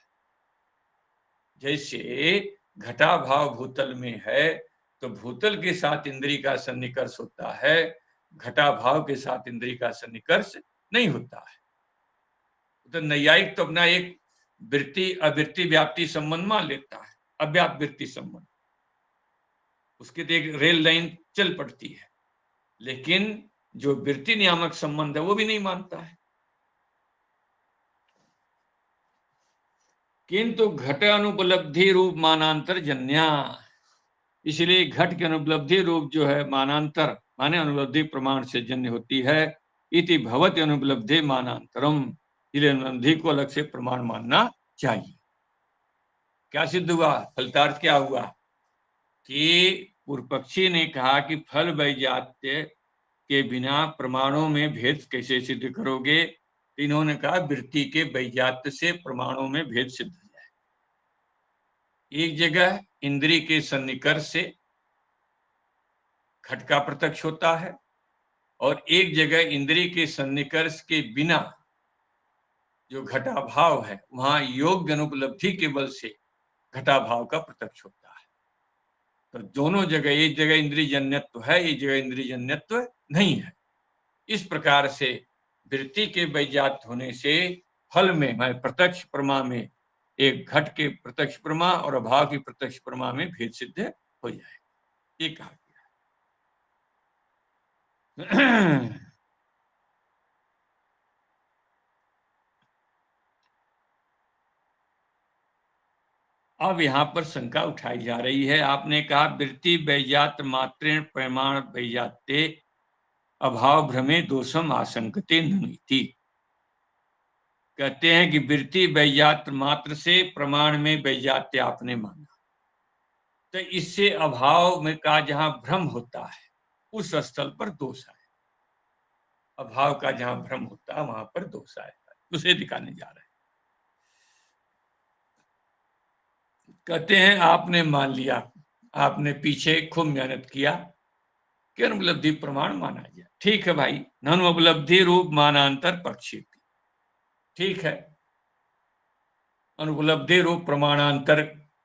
जैसे घटा भाव भूतल में है तो भूतल के साथ इंद्रिय का सन्निकर्ष होता है, घटा भाव के साथ इंद्रिय का सन्निकर्ष नहीं होता है। तो नैयायिक तो अपना एक वृत्ति अवृत्ति व्याप्ति संबंध मान लेता है, अव्याप्त वृत्ति संबंध, उसकी तो एक रेल लाइन चल पड़ती है, लेकिन जो वृत्ति नियामक संबंध है वो भी नहीं मानता है। किंतु घट अनुपलब्धि रूप मानांतर जन्या, इसलिए घट के अनुपलब्धि रूप जो है मानांतर माने अनुपलब्धि प्रमाण से जन्य होती है। इति भवति अनुपलब्धि मानांतरम, इसलिए अनुपलब्धि को अलग से प्रमाण मानना चाहिए। क्या सिद्ध हुआ? फलितार्थ क्या हुआ कि पूर्व पक्षी ने कहा कि फल वैजात्य के बिना प्रमाणों में भेद कैसे सिद्ध करोगे? इन्होंने कहा वृत्ति के वैजात्य से प्रमाणों में भेद सिद्ध हो जाए। एक जगह इंद्रिय के सन्निकर्ष से घट का प्रत्यक्ष होता है और एक जगह इंद्रिय के सन्निकर्ष के बिना जो घटाभाव है वहां योग्य अनुपलब्धि के बल से घटाभाव का प्रत्यक्ष होता है। तो दोनों जगह, एक जगह इंद्रिय जन्यत्व है, एक जगह इंद्रिय जन्यत्व नहीं है। इस प्रकार से वृत्ति के वैजात होने से फल में प्रत्यक्ष प्रमा में एक घट के प्रत्यक्ष प्रमा और अभाव की प्रत्यक्ष प्रमा में भेद सिद्ध हो जाए, ये कहा गया। अब यहाँ पर शंका उठाई जा रही है। आपने कहा वृत्ति वैजात मात्रेण प्रमाण वैजाते अभाव भ्रमे दोषम आशंकते नीति। कहते हैं कि वृत्ति वैजात मात्र से प्रमाण में वैजात्य आपने माना, तो इससे अभाव में का जहां भ्रम होता है उस स्थल पर दोष आए। अभाव का जहां भ्रम होता है वहां पर दोष आएगा, उसे दिखाने जा रहे हैं। कहते हैं आपने मान लिया, आपने पीछे खूब मेहनत किया कि अनुपलब्धि प्रमाण माना जाए। ठीक है भाई, ननु उपलब्धि रूप मानांतर पक्षी, ठीक है, अनुपलब्धि रूप प्रमाणांतर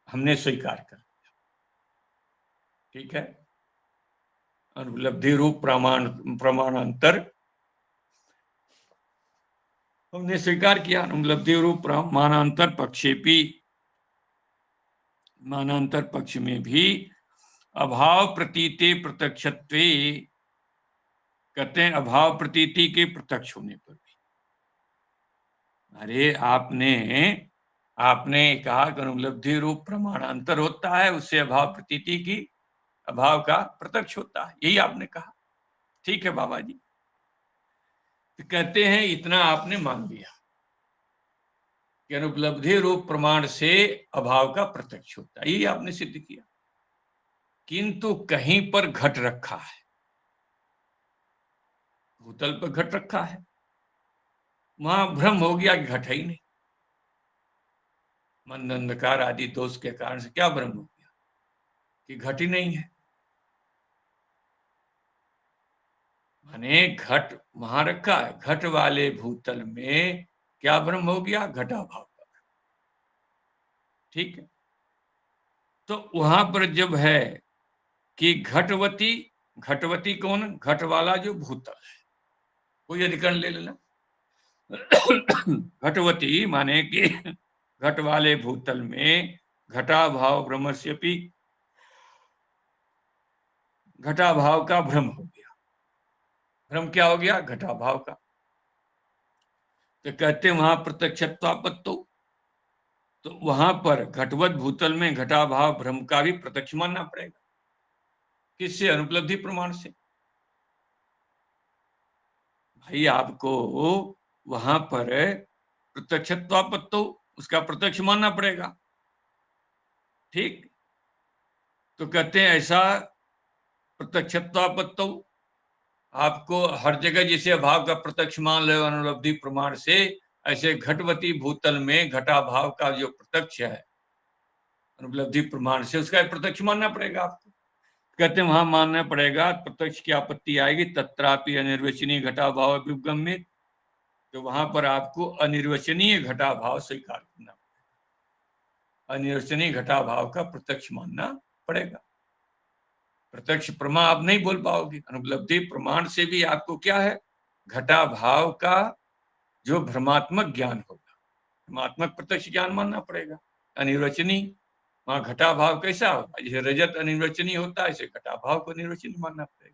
हमने स्वीकार कर लिया, ठीक है, अनुपलब्धि रूप प्रमाणांतर हमने स्वीकार किया। अनुपलब्धि रूप प्रमाणांतर पक्षेपी, मानांतर पक्ष में भी अभाव प्रतीते प्रत्यक्षत्वे, कहते हैं अभाव प्रतीति के प्रत्यक्ष होने पर भी। अरे आपने कहा कि अनुपलब्धि रूप प्रमाणांतर होता है, उससे अभाव प्रतीति की अभाव का प्रत्यक्ष होता है, यही आपने कहा। ठीक है बाबा जी, तो कहते हैं इतना आपने मान लिया कि अनुपलब्धि रूप प्रमाण से अभाव का प्रत्यक्ष होता है, यही आपने सिद्ध किया। किंतु कहीं पर घट रखा है, भूतल पर घट रखा है, वहां भ्रम हो गया कि घट है ही नहीं। मंद अंधकार आदि दोष के कारण से क्या भ्रम हो गया कि घट ही नहीं है। माने घट वहां रखा है, घट वाले भूतल में क्या भ्रम हो गया? घटाभाव का। ठीक है, तो वहां पर जब है कि घटवती, घटवती कौन? घट वाला जो भूतल है, कोई अधिकरण ले लेना। घटवती माने कि घट वाले भूतल में घटाभाव भ्रमस्यपि, घटाभाव का भ्रम हो गया। भ्रम क्या हो गया? घटाभाव का। तो कहते हैं वहां प्रत्यक्षत्वापत्तो, तो वहां पर घटवत भूतल में घटाभाव भ्रम का भी प्रत्यक्ष मानना पड़ेगा। किससे? अनुपलब्धि प्रमाण से। भाई आपको वहां पर प्रत्यक्षत्वापत्तो, उसका प्रत्यक्ष मानना पड़ेगा। ठीक, तो कहते हैं ऐसा प्रत्यक्षत्वापत्तो, आपको हर जगह जैसे अभाव का प्रत्यक्ष मान लो अनुपलब्धि प्रमाण से, ऐसे घटवती भूतल में घटाभाव का जो प्रत्यक्ष है अनुपलब्धि प्रमाण से, उसका प्रत्यक्ष मानना पड़ेगा आपको। कहते हैं वहां मानना पड़ेगा, प्रत्यक्ष की आपत्ति आएगी, तत्रापि अनिर्वचनीय घटाभाव विगम में, तो वहां पर आपको अनिर्वचनीय घटाभाव स्वीकार करना पड़ेगा, अनिर्वचनीय घटाभाव का प्रत्यक्ष मानना पड़ेगा। प्रत्यक्ष प्रमाण आप नहीं बोल पाओगे, अनुपलब्धि प्रमाण से भी आपको क्या है, घटाभाव का जो भ्रमात्मक ज्ञान होगा, भ्रमात्मक प्रत्यक्ष ज्ञान मानना पड़ेगा। अनिर्वचनीय, वहां घटाभाव कैसा होगा, जैसे रजत अनिर्वचनीय होता है, ऐसे घटाभाव को अनिर्वचनीय मानना पड़ेगा।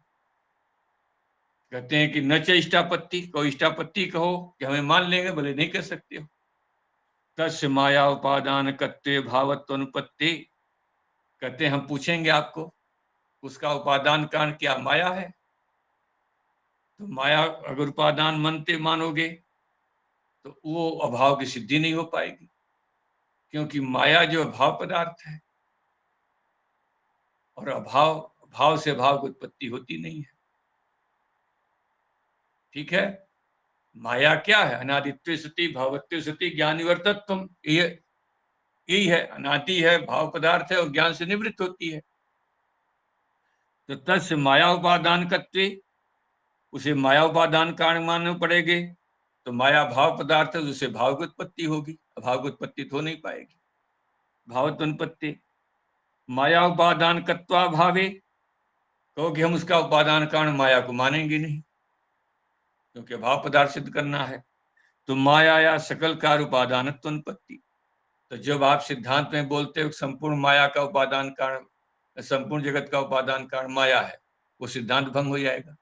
कहते हैं कि न च इष्टापत्ति, कोई इष्टापत्ति कहो कि हमें मान लेंगे, बोले नहीं कर सकते हो। तस्य माया उपादान कत्वे भावत्व अनुपत्ति, कहते हैं हम पूछेंगे आपको उसका उपादान कारण क्या माया है, तो माया अगर उपादान मानते मानोगे तो वो अभाव की सिद्धि नहीं हो पाएगी, क्योंकि माया जो अभाव पदार्थ है, और अभाव, भाव से भाव की उत्पत्ति होती नहीं है। ठीक है, माया क्या है, अनादित्व सती भावत्व सती ज्ञान निवर्तत्व, यही है, अनादि है, भाव पदार्थ है और ज्ञान से निवृत्त होती है। तो तस्य माया उपादान कत्वे, उसे माया उपादान कारण मानने पड़ेगे, तो माया भाव पदार्थ है, उससे भाव की उत्पत्ति होगी, अभाव की उत्पत्ति तो हो नहीं पाएगी, भावत्वनुपत्ति। माया उपादान कत्वा भावे, कहोगे हम उसका उपादान कारण माया को मानेंगे नहीं, क्योंकि अभाव पदार्थ सिद्ध करना है, तो माया या सकल कार्य उपादानत्वनुपत्ति। तो जब आप सिद्धांत में बोलते हो संपूर्ण माया का उपादान कारण, संपूर्ण जगत का उपादान कारण माया है, वो सिद्धांत भंग हो जाएगा।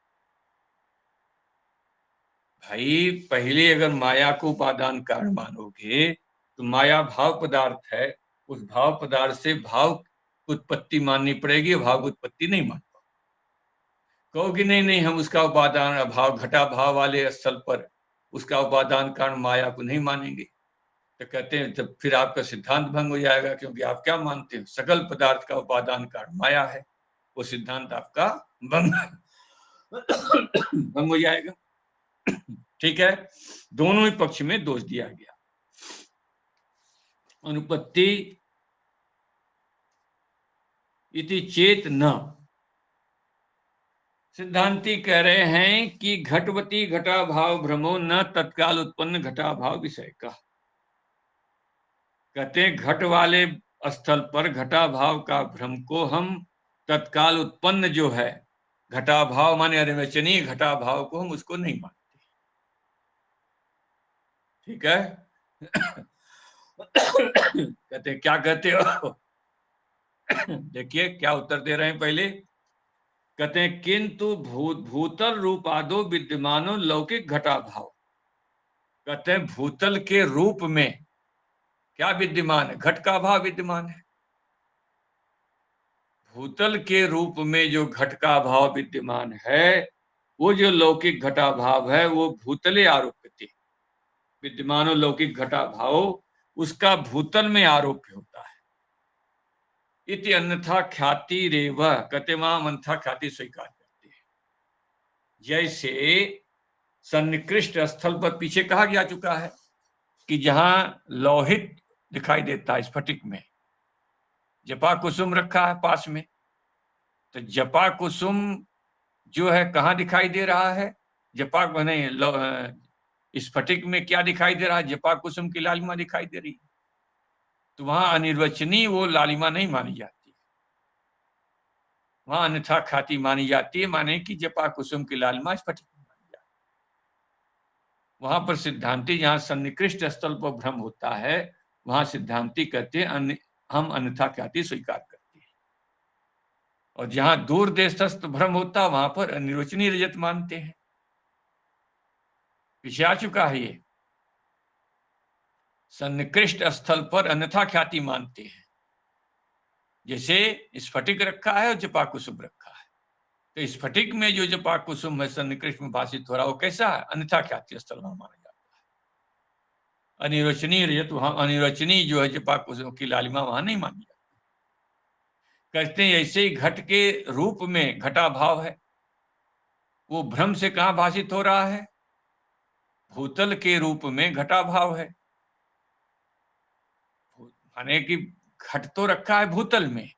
भाई पहले अगर माया को उपादान कारण मानोगे तो माया भाव पदार्थ है, उस भाव पदार्थ से भाव उत्पत्ति माननी पड़ेगी, भाव उत्पत्ति नहीं मान पाओ। कहोगे नहीं नहीं हम उसका उपादान अभाव घटा भाव वाले स्थल पर उसका उपादान कारण माया को नहीं मानेंगे, तो कहते हैं जब फिर आपका सिद्धांत भंग हो जाएगा, क्योंकि आप क्या मानते हैं, सकल पदार्थ का उपादान कारण माया है, वो सिद्धांत आपका भंग भंग हो जाएगा। ठीक है, दोनों ही पक्ष में दोष दिया गया। अनुपत्ति इति चेत न, सिद्धांती कह रहे हैं कि घटवती घटा भाव भ्रमो न तत्काल उत्पन्न घटा भाव विषय का। कहते हैं घट वाले स्थल पर घटा भाव का भ्रम को हम तत्काल उत्पन्न जो है घटा भाव माने अनिर्वचनीय घटा भाव को हम उसको नहीं मानते। ठीक है कहते क्या कहते हो देखिए क्या उत्तर दे रहे हैं पहले। कहते हैं किंतु भूतल रूपादो विद्यमानो लौकिक घटा भाव। कहते हैं भूतल के रूप में क्या विद्यमान है, घट का भाव विद्यमान है। भूतल के रूप में जो घट का भाव विद्यमान है, वो जो लौकिक घटा भाव है वो भूतले आरोप्यते, विद्यमानो लौकिक घटा भाव उसका भूतल में आरोप्य होता है। इति अन्यथा ख्याति रेव, कहते वहां अन्यथा ख्याति स्वीकार करते हैं। जैसे सन्निकृष्ट स्थल पर पीछे कहा जा चुका है कि जहां लोहित दिखाई देता है स्फटिक में, जपा कुसुम रखा है पास में, तो जपा कुसुम जो है कहाँ दिखाई दे रहा है, जपा नहीं स्फटिक में क्या दिखाई दे रहा है, जपा कुसुम की लालिमा दिखाई दे रही है। तो वहां अनिर्वचनीय वो लालिमा नहीं मानी जाती, वहां अन्यथा ख्याति मानी जाती है, माने कि जपा कुसुम की लालिमा स्फटिक में मानी जाती है। वहां पर सिद्धांती जहां सन्निकृष्ट स्थल पर भ्रम होता है, वहां सिद्धांती कहते हैं हम अन्यथा ख्याति स्वीकार करते हैं, और जहां दूर देशस्थ भ्रम होता है वहां पर अनिर्वचनीय रजत मानते हैं। पीछे आ चुका है ये। सन्निकृष्ट स्थल पर अन्यथा ख्याति मानते हैं, जैसे स्फटिक रखा है और जपा कुसुम रखा है, तो स्फटिक में जो जपा कुसुम है सन्निकृष्ट में भाषित हो रहा, वो कैसा है? अन्यथा ख्याति स्थल वहां माना जाता है। अनिर्वचनीय रजत वहां, अनिर्वचनीय जो है जपा कुसुम की लालिमा वहां नहीं मानी जाती। कहते हैं ऐसे ही घट के रूप में घटा भाव है, वो भ्रम से कहां भाषित हो रहा है? भूतल के रूप में घटा भाव है। माने कि घट तो रखा है भूतल में,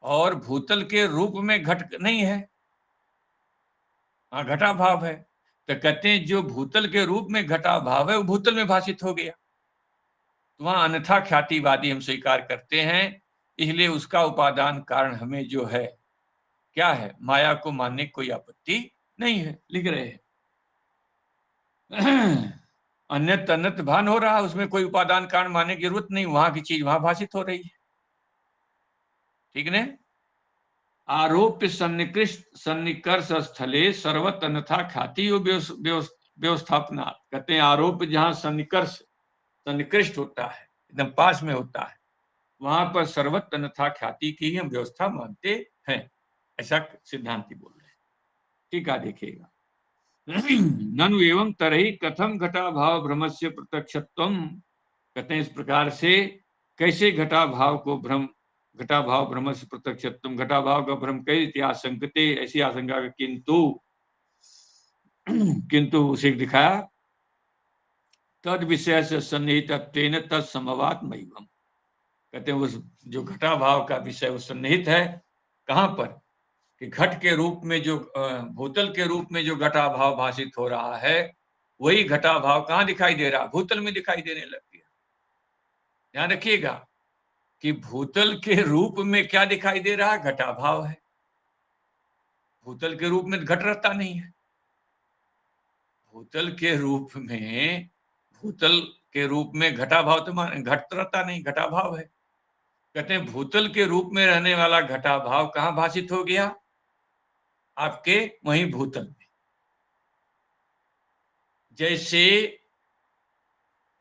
और भूतल के रूप में घट नहीं है, हाँ घटा भाव है। तो कहते हैं जो भूतल के रूप में घटा भाव है वो भूतल में भाषित हो गया, तो वहां अन्यथा ख्यातिवादी हम स्वीकार करते हैं। इसलिए उसका उपादान कारण हमें जो है क्या है, माया को मानने की कोई आपत्ति नहीं है। लिख रहे हैं अन्यत अन्यत भान हो रहा, उसमें कोई उपादान कारण मानने की जरूरत नहीं, वहां की चीज वहां भाषित हो रही है। ठीक ने? आरोप्य सन्निकृष्ट सन्निकर्ष स्थले सर्वत अन्यथा ख्याति व्यवस्थापना। कहते हैं आरोप जहां सन्निकर्ष सन्निकृष्ट होता है, एकदम पास में होता है, वहां पर सर्वत अन्यथा ख्याति की हम व्यवस्था मानते हैं, ऐसा सिद्धांति बोल रहे हैं। ठीक है, देखिएगा। ननु एवं तरही कथम घटा भाव भ्रमस्य प्रत्यक्षत्वम। कहते हैं इस प्रकार से कैसे घटा भाव को भ्रम, घटा भाव भ्रम से प्रत्यक्षत्वम, घटा भाव का भ्रम कई इतिहास संकते, ऐसी आशंका का किंतु उसे दिखाया तद विषय से सन्निहित तत्समवात्मैवम्। कहते हैं उस जो घटा भाव का विषय वो सन्निहित है कहां पर, कि घट के रूप में जो भूतल के रूप में जो घटा भाव भाषित हो रहा है, वही घटा भाव कहां दिखाई दे रहा? भूतल में दिखाई देने लग गया। ध्यान रखिएगा कि भूतल के रूप में क्या दिखाई दे रहा? घटा भाव है। भूतल के रूप में घट रहता नहीं है। भूतल के रूप में, भूतल के रूप में घटा भाव तो घट रहता नहीं, घटा भाव है। कहते हैं भूतल के रूप में रहने वाला घटा भाव कहां भाषित हो गया? आपके वहीं भूतल में। जैसे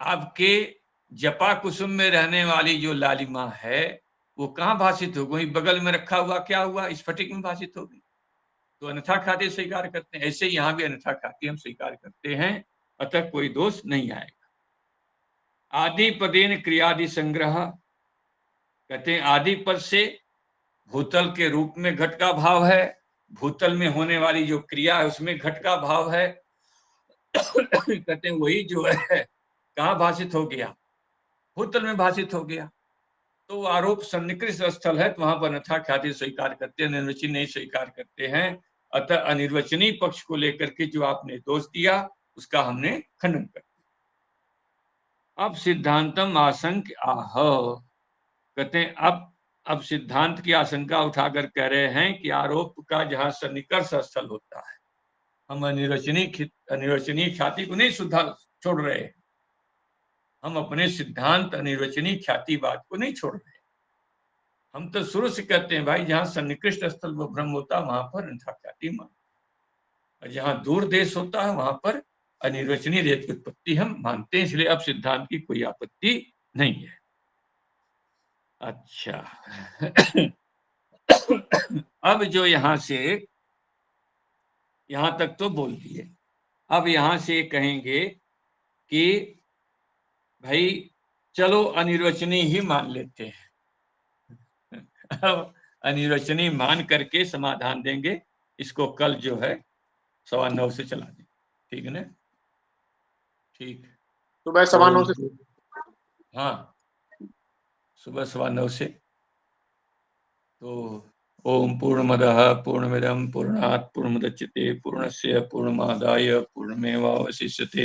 आपके जपा कुसुम में रहने वाली जो लालिमा है वो कहां भाषित हो गई? वहीं बगल में रखा हुआ क्या हुआ? स्फटिक में भाषित हो गई। तो अन्यथा ख्याति स्वीकार करते हैं, ऐसे यहां भी अन्यथा ख्याति हम स्वीकार करते हैं, अतः कोई दोष नहीं आएगा। आदि पदेन क्रियादि संग्रह। कहते हैं आदि पद से भूतल के रूप में घट का भाव है, भूतल में होने वाली जो क्रिया है उसमें घट का भाव है। कहते हैं वही जो है कहां भाषित हो गया? भूतल में भाषित हो गया। तो आरोप सन्निकृष्ट स्थल है, तो वहां पर अन्यथा ख्याति स्वीकार करते हैं, निर्वचनीय नहीं स्वीकार करते हैं। अतः अनिर्वचनीय पक्ष को लेकर के जो आपने दोष दिया उसका हमने खंडन कर दिया। अब सिद्धांतम आशंक आह। कहते हैं अब सिद्धांत की आशंका उठाकर कह रहे हैं कि आरोप का जहां सन्निकर्ष स्थल होता है, हम अनिर्वचनीय ख्याति को नहीं छोड़ रहे, हम अपने सिद्धांत अनिर्वचनीय ख्यातिवाद को नहीं छोड़ रहे। हम तो शुरू से कहते हैं भाई जहां सन्निकृष्ट स्थल व भ्रम होता है वहां पर अन्यथा ख्याति मान, और जहां दूर देश होता है वहां पर अनिर्वचनीय रेत की उत्पत्ति हम मानते हैं। इसलिए अब सिद्धांत की कोई आपत्ति नहीं है। अच्छा अब जो यहां से यहां तक तो बोल दिए, अब यहां से कहेंगे कि भाई चलो अनिर्वचनीय ही मान लेते हैं। अब अनिर्वचनीय मान करके समाधान देंगे, इसको कल जो है 9:15 से चला दें। ठीक है ना? ठीक, सुबह 9:15 से। हाँ, सुबह 9:15 से। तो ओम पूर्णमदः पूर्णमिदं पूर्णात् पूर्णमुदच्यते पूर्णस्य पूर्णमादाय पूर्णमेवावशिष्यते।